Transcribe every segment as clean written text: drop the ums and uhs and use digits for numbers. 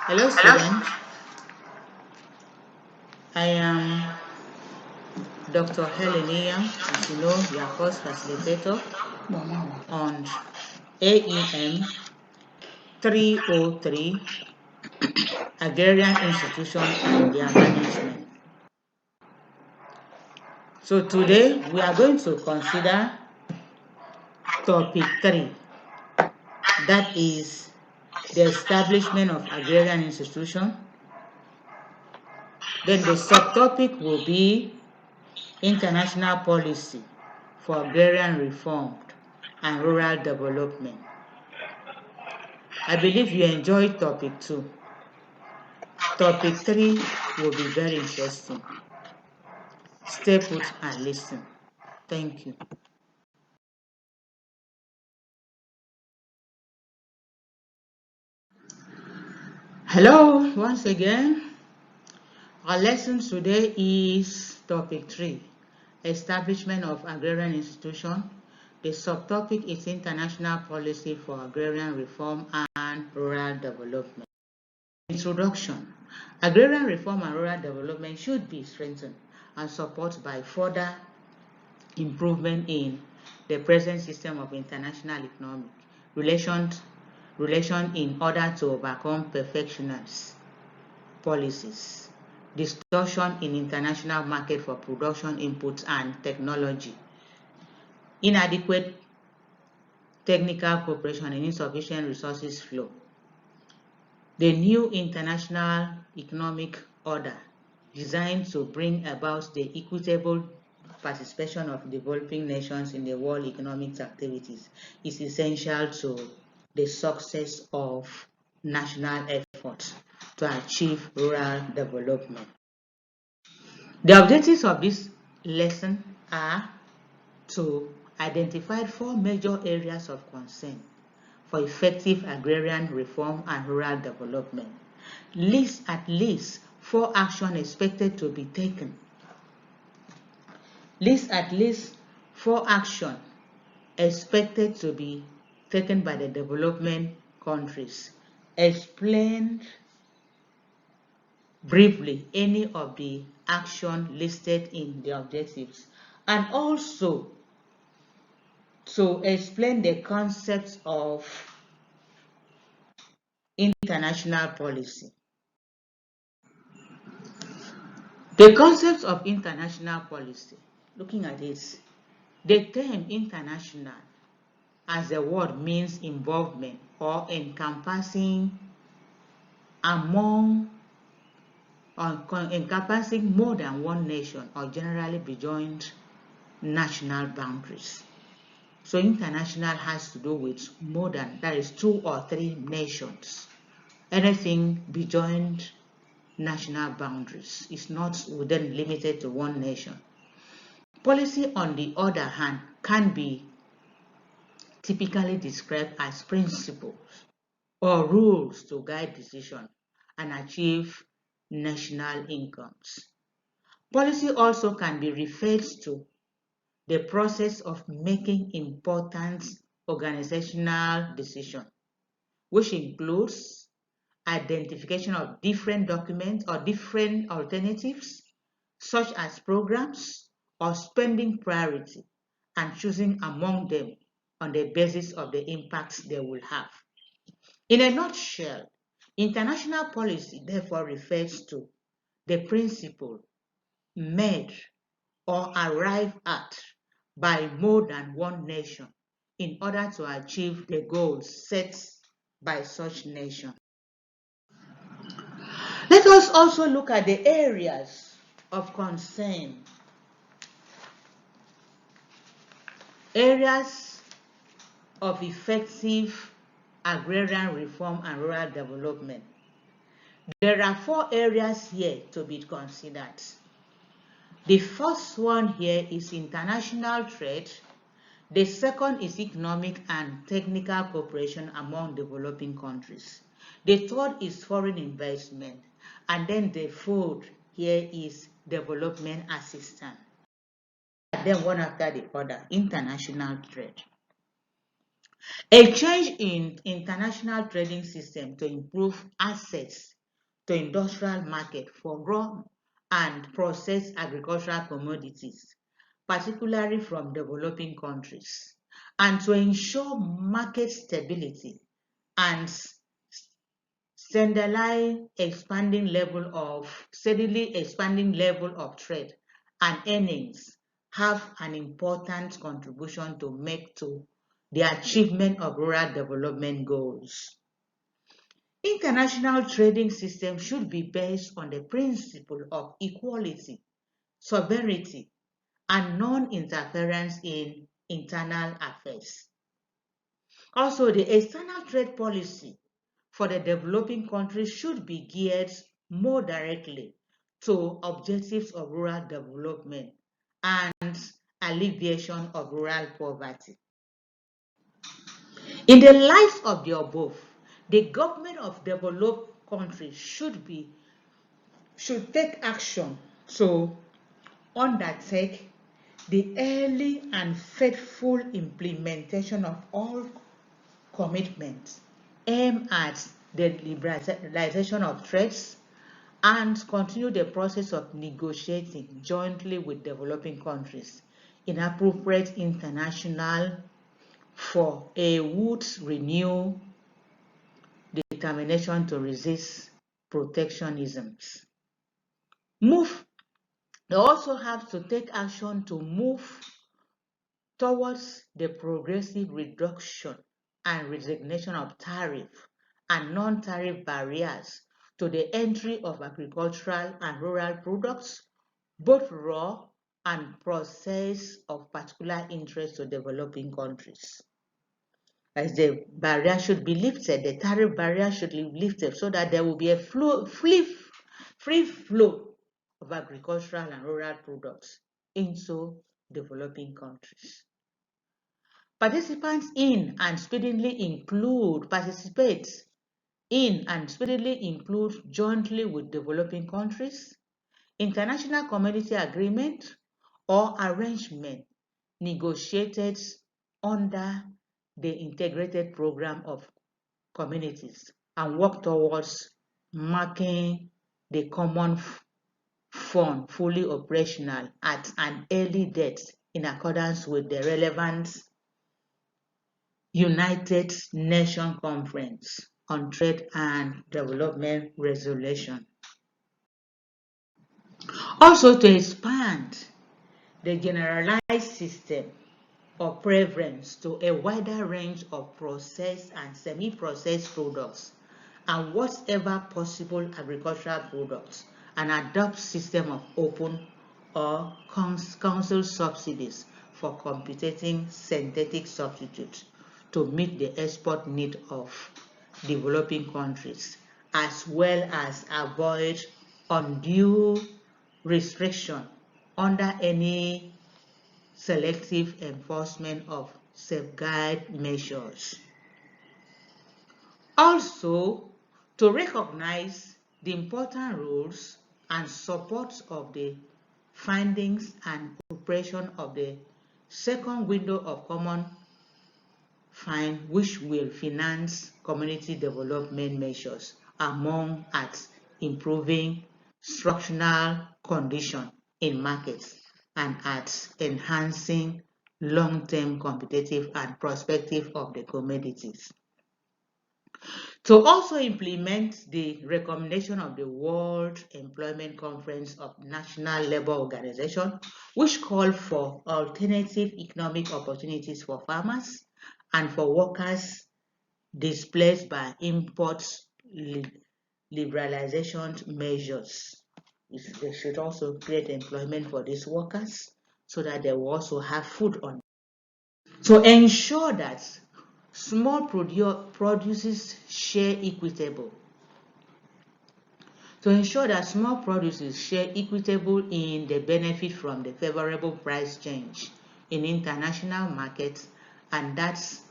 Hello, students. I am Dr. Helen Inyang, as you know, your course facilitator on AEM 303, Agrarian Institution and their Management. So today we are going to consider topic 3, that is the establishment of Agrarian Institution. Then the subtopic will be international policy for agrarian reform and rural development. I believe you enjoyed topic 2. Topic 3 will be very interesting. Stay put and listen. Thank you. Hello, once again. Our lesson today is topic 3, establishment of agrarian institution. The subtopic is international policy for agrarian reform and rural development. Introduction. Agrarian reform and rural development should be strengthened and supported by further improvement in the present system of international economic relations in order to overcome perfectionist policies, distortion in international market for production inputs and technology, inadequate technical cooperation and insufficient resources flow. The new international economic order designed to bring about the equitable participation of developing nations in the world economic activities is essential to the success of national efforts to achieve rural development. The objectives of this lesson are to identify 4 major areas of concern for effective agrarian reform and rural development. List at least 4 actions expected to be taken. List at least 4 actions expected to be taken by the development countries. Explain briefly any of the actions listed in the objectives, and also to explain the concepts of international policy. The concepts of international policy, looking at this, the term international as the word means involvement or encompassing encompassing more than one nation or generally beyond national boundaries. So international has to do with more than, that is 2 or 3 nations. Anything beyond national boundaries is not within limited to one nation. Policy, on the other hand, can be typically described as principles or rules to guide decisions and achieve national incomes. Policy also can be referred to the process of making important organizational decisions, which includes identification of different documents or different alternatives, such as programs or spending priority, and choosing among them on the basis of the impacts they will have. In a nutshell, international policy therefore refers to the principle made or arrived at by more than one nation in order to achieve the goals set by such nation. Let us also look at the areas of concern. Areas of effective agrarian reform and rural development. There are 4 areas here to be considered. The first one here is international trade. The second is economic and technical cooperation among developing countries. The third is foreign investment. And then the fourth here is development assistance. Then one after the other, international trade. A change in international trading system to improve access to industrial market for raw and processed agricultural commodities, particularly from developing countries, and to ensure market stability and steadily expanding level of trade and earnings have an important contribution to make to the achievement of rural development goals. International trading system should be based on the principle of equality, sovereignty, and non-interference in internal affairs. Also, the external trade policy for the developing countries should be geared more directly to objectives of rural development and alleviation of rural poverty. In the light of the above, the government of developed countries should take action to undertake the early and faithful implementation of all commitments aimed at the liberalization of trades and continue the process of negotiating jointly with developing countries in appropriate international for a would renew determination to resist protectionisms. They also have to take action to move towards the progressive reduction and resignation of tariff and non-tariff barriers to the entry of agricultural and rural products, both raw and processed of particular interest to developing countries. As the barrier should be lifted, the tariff barrier should be lifted so that there will be a free flow of agricultural and rural products into developing countries. Participate in and speedily include jointly with developing countries, international community agreement or arrangement negotiated under the integrated program of communities and work towards making the common fund fully operational at an early date in accordance with the relevant United Nations Conference on Trade and Development Resolution. Also, to expand the generalized system of preference to a wider range of processed and semi-processed products and whatever possible agricultural products, and adopt system of open or council subsidies for competing synthetic substitutes to meet the export need of developing countries, as well as avoid undue restriction under any selective enforcement of safeguard measures. Also, to recognize the important roles and support of the findings and operation of the second window of common fund, which will finance community development measures among at improving structural condition in markets and at enhancing long-term competitive and prospective of the commodities. To also implement the recommendation of the World Employment Conference of National Labour Organization, which called for alternative economic opportunities for farmers and for workers displaced by import liberalization measures. They should also create employment for these workers so that they will also have food on. To ensure that small producers share equitable. To ensure that small producers share equitable in the benefit from the favorable price change in international markets, and that's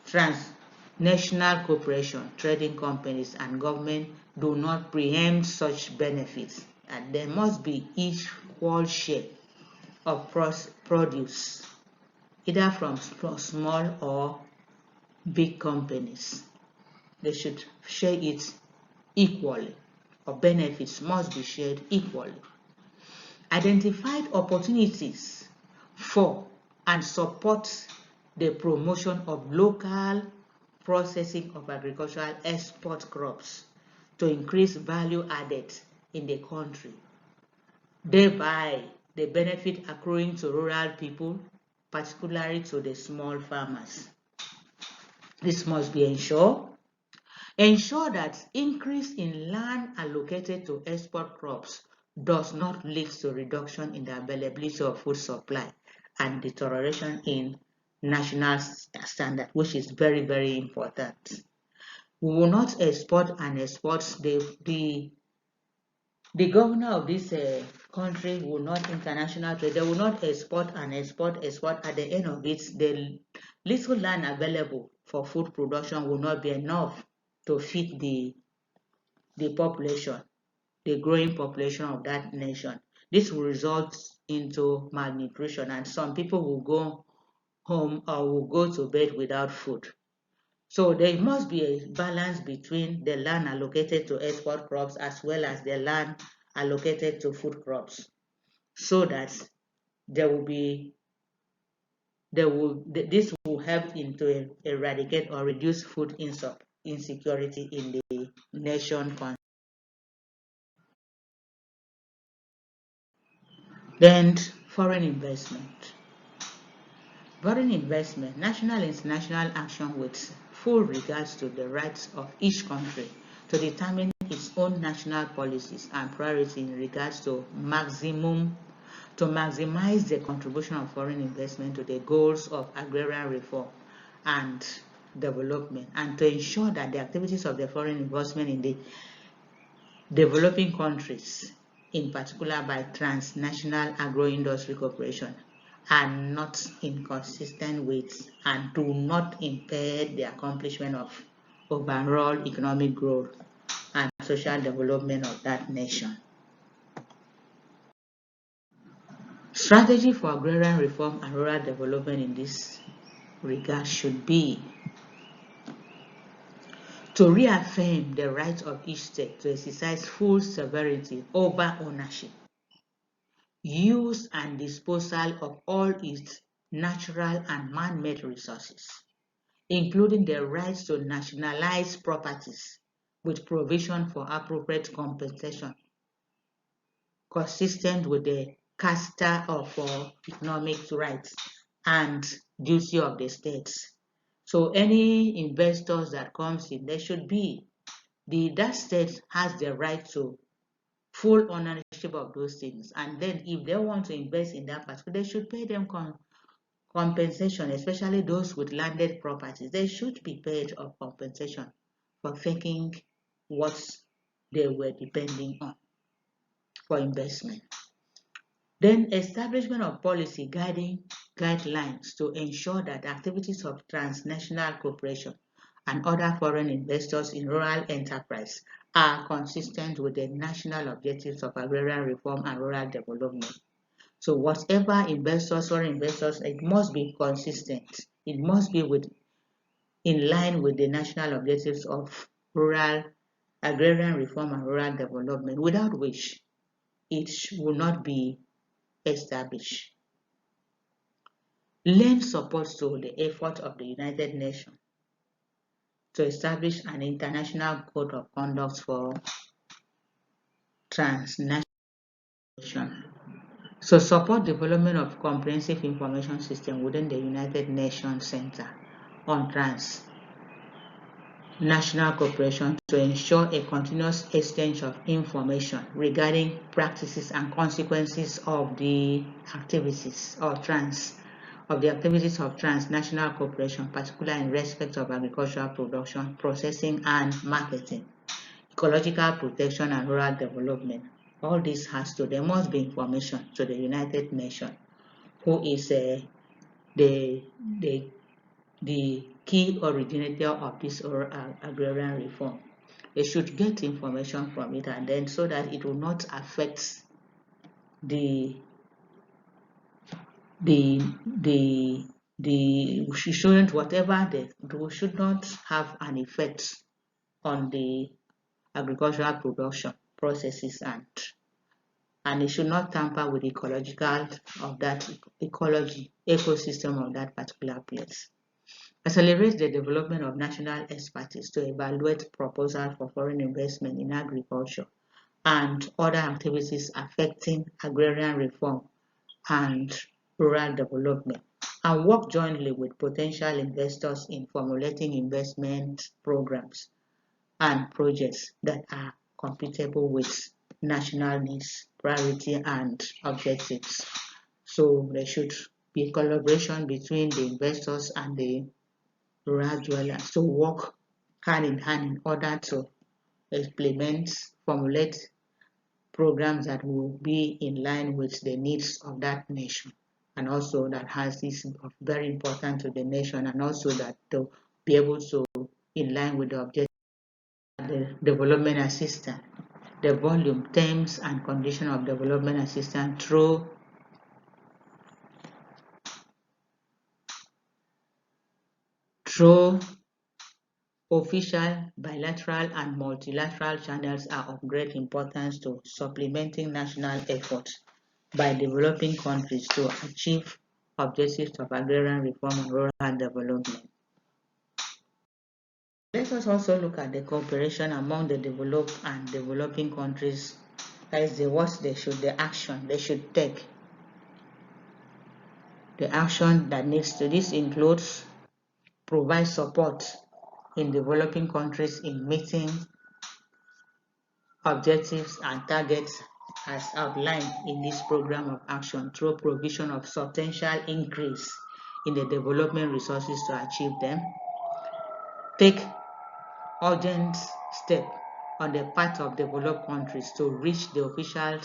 transnational cooperation, trading companies, and government do not preempt such benefits, and there must be equal share of produce either from small or big companies. They should share it equally, or benefits must be shared equally. Identified opportunities for and support the promotion of local processing of agricultural export crops to increase value added in the country. Thereby, the benefit accruing to rural people, particularly to the small farmers. This must be ensured. Ensure that increase in land allocated to export crops does not lead to reduction in the availability of food supply and deterioration in national standard, which is very, very important. We will not export and export. The governor of this country will not international trade. They will not export and export. At the end of it, the little land available for food production will not be enough to feed the population, the growing population of that nation. This will result into malnutrition, and some people will go home or will go to bed without food. So there must be a balance between the land allocated to export crops as well as the land allocated to food crops, so that this will help into eradicate or reduce food insecurity in the nation. Then foreign investment. Foreign investment, national and international action with full regards to the rights of each country to determine its own national policies and priorities in regards to maximize the contribution of foreign investment to the goals of agrarian reform and development, and to ensure that the activities of the foreign investment in the developing countries, in particular by transnational agro-industry corporation, are not inconsistent with and do not impair the accomplishment of overall economic growth and social development of that nation. Strategy for agrarian reform and rural development in this regard should be to reaffirm the right of each state to exercise full sovereignty over ownership, use and disposal of all its natural and man-made resources, including the rights to nationalize properties with provision for appropriate compensation, consistent with the Charter of Economic Rights and Duty of the States. So any investors that comes in, there should be that state has the right to full ownership of those things, and then if they want to invest in that particular, they should pay them compensation, especially those with landed properties. They should be paid of compensation for taking what they were depending on for investment. Then establishment of policy guiding guidelines to ensure that activities of transnational cooperation and other foreign investors in rural enterprise are consistent with the national objectives of agrarian reform and rural development. So whatever investors, foreign investors, it must be consistent. It must be in line with the national objectives of rural agrarian reform and rural development, without which it will not be established. Lend support to the effort of the United Nations to establish an international code of conduct for transnational. So support development of comprehensive information system within the United Nations Center on Transnational Cooperation to ensure a continuous exchange of information regarding practices and consequences of the activities of transnational cooperation, particularly in respect of agricultural production, processing and marketing, ecological protection and rural development. All this there must be information to the United Nations, who is the key originator of this agrarian reform. They should get information from it, and then so that it will not affect the shouldn't, whatever they do, should not have an effect on the agricultural production processes, and it should not tamper with ecological of that ecosystem of that particular place. Accelerate the development of national expertise to evaluate proposals for foreign investment in agriculture and other activities affecting agrarian reform and rural development, and work jointly with potential investors in formulating investment programs and projects that are compatible with national needs, priority, and objectives. So there should be collaboration between the investors and the rural dwellers to work hand in hand in order to formulate programs that will be in line with the needs of that nation, and also that has this very important to the nation, and also that to be able to in line with the objective of the development assistance, the volume, terms, and condition of development assistance through official, bilateral, and multilateral channels are of great importance to supplementing national efforts by developing countries to achieve objectives of agrarian reform and rural development. Let us also look at the cooperation among the developed and developing countries as the action they should take. The action that needs to, this includes provide support in developing countries in meeting objectives and targets as outlined in this program of action through provision of substantial increase in the development resources to achieve them. Take urgent step on the part of developed countries to reach the official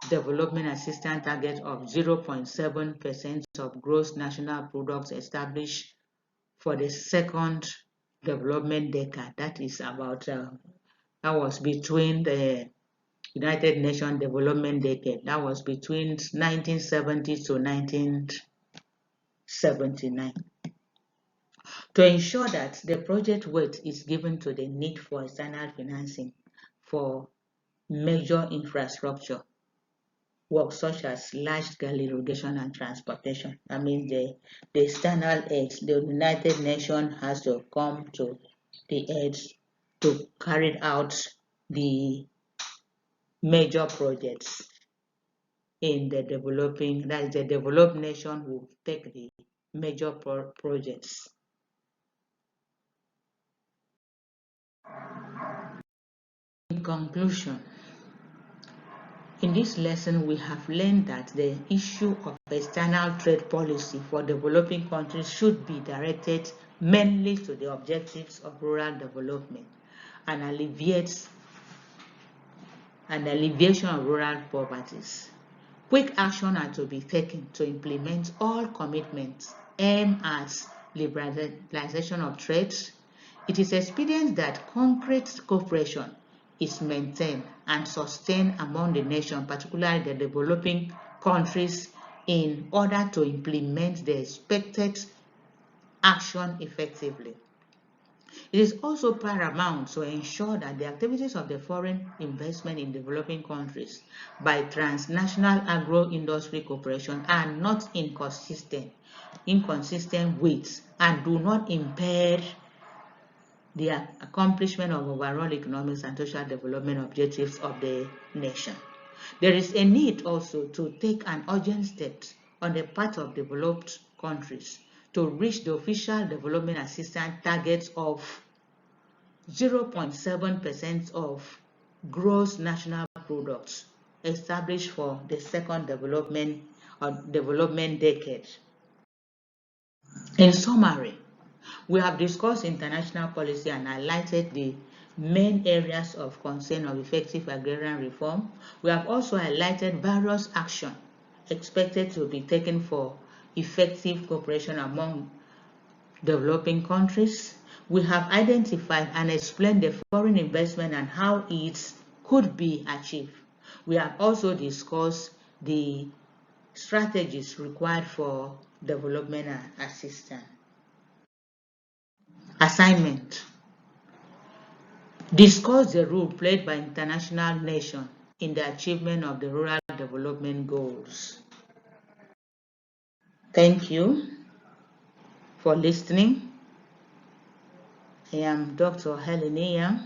development assistance target of 0.7% of gross national products established for the second development decade. That is about that was between the United Nations Development Decade. That was between 1970 to 1979. To ensure that the project weight is given to the need for external financing for major infrastructure work such as large-scale irrigation and transportation. I mean the external aid, the United Nations has to come to the aid to carry out the major projects in the developing, that is the developed nation will take the major projects. In conclusion, in this lesson, we have learned that the issue of external trade policy for developing countries should be directed mainly to the objectives of rural development and alleviation of rural poverty. Quick action are to be taken to implement all commitments aimed at liberalization of trade. It is expedient that concrete cooperation is maintained and sustained among the nation, particularly the developing countries, in order to implement the expected action effectively. It is also paramount to ensure that the activities of the foreign investment in developing countries by transnational agro-industry cooperation are not inconsistent with and do not impair the accomplishment of overall economic and social development objectives of the nation. There is a need also to take an urgent step on the part of developed countries to reach the official development assistance targets of 0.7% of gross national products established for the second development decade. In summary, we have discussed international policy and highlighted the main areas of concern of effective agrarian reform. We have also highlighted various actions expected to be taken for effective cooperation among developing countries. We have identified and explained the foreign investment and how it could be achieved. We have also discussed the strategies required for Development Assistance. Assignment. Discuss the role played by international nations in the achievement of the rural development goals. Thank you for listening. I am Dr. Helen Inyang.